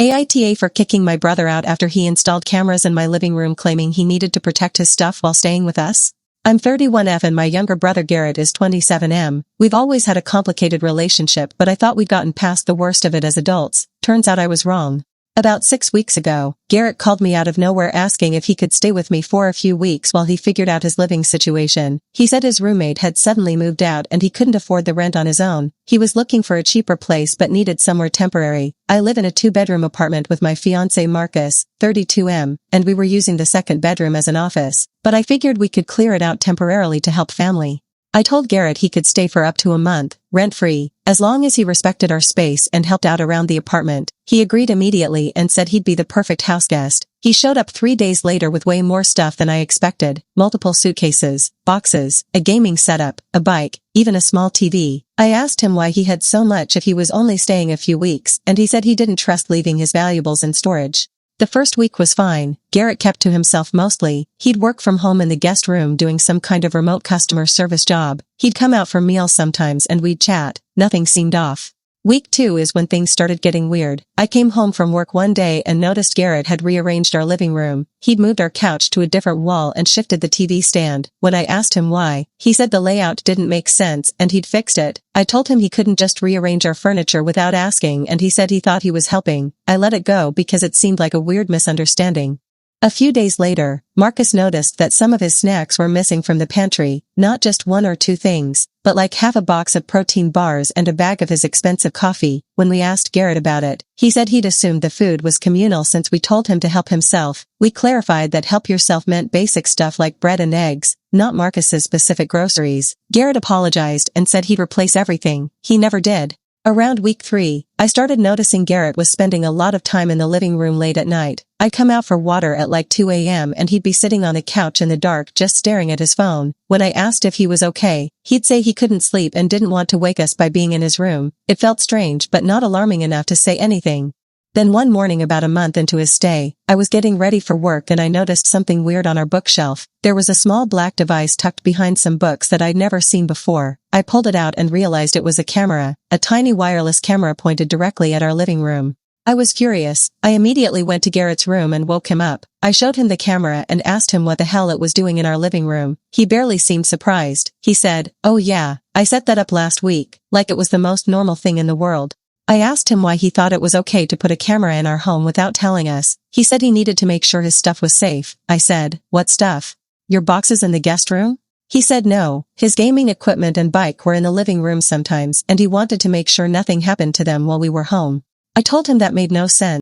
AITA for kicking my brother out after he installed cameras in my living room claiming he needed to protect his stuff while staying with us. I'm 31F and my younger brother Garrett is 27M. We've always had a complicated relationship, but I thought we'd gotten past the worst of it as adults. Turns out I was wrong. About 6 weeks ago, Garrett called me out of nowhere asking if he could stay with me for a few weeks while he figured out his living situation. He said his roommate had suddenly moved out and he couldn't afford the rent on his own. He was looking for a cheaper place but needed somewhere temporary. I live in a 2-bedroom apartment with my fiancé Marcus, 32M, and we were using the second bedroom as an office, but I figured we could clear it out temporarily to help family. I told Garrett he could stay for up to a month, rent-free, as long as he respected our space and helped out around the apartment. He agreed immediately and said he'd be the perfect house guest. He showed up 3 days later with way more stuff than I expected: multiple suitcases, boxes, a gaming setup, a bike, even a small TV. I asked him why he had so much if he was only staying a few weeks, and he said he didn't trust leaving his valuables in storage. The first week was fine. Garrett kept to himself mostly. He'd work from home in the guest room doing some kind of remote customer service job. He'd come out for meals sometimes and we'd chat. Nothing seemed off. Week 2 is when things started getting weird. I came home from work one day and noticed Garrett had rearranged our living room. He'd moved our couch to a different wall and shifted the TV stand. When I asked him why, he said the layout didn't make sense and he'd fixed it. I told him he couldn't just rearrange our furniture without asking, and he said he thought he was helping. I let it go because it seemed like a weird misunderstanding. A few days later, Marcus noticed that some of his snacks were missing from the pantry, not just 1 or 2 things, but like half a box of protein bars and a bag of his expensive coffee. When we asked Garrett about it, he said he'd assumed the food was communal since we told him to help himself. We clarified that help yourself meant basic stuff like bread and eggs, not Marcus's specific groceries. Garrett apologized and said he'd replace everything. He never did. Around week 3, I started noticing Garrett was spending a lot of time in the living room late at night. I'd come out for water at like 2 a.m. and he'd be sitting on the couch in the dark just staring at his phone. When I asked if he was okay, he'd say he couldn't sleep and didn't want to wake us by being in his room. It felt strange but not alarming enough to say anything. Then one morning about a month into his stay, I was getting ready for work and I noticed something weird on our bookshelf. There was a small black device tucked behind some books that I'd never seen before. I pulled it out and realized it was a camera, a tiny wireless camera pointed directly at our living room. I was furious. I immediately went to Garrett's room and woke him up. I showed him the camera and asked him what the hell it was doing in our living room. He barely seemed surprised. He said, "Oh yeah, I set that up last week," like it was the most normal thing in the world. I asked him why he thought it was okay to put a camera in our home without telling us. He said he needed to make sure his stuff was safe. I said, "What stuff? Your boxes in the guest room?" He said no, his gaming equipment and bike were in the living room sometimes and he wanted to make sure nothing happened to them while we were home. I told him that made no sense.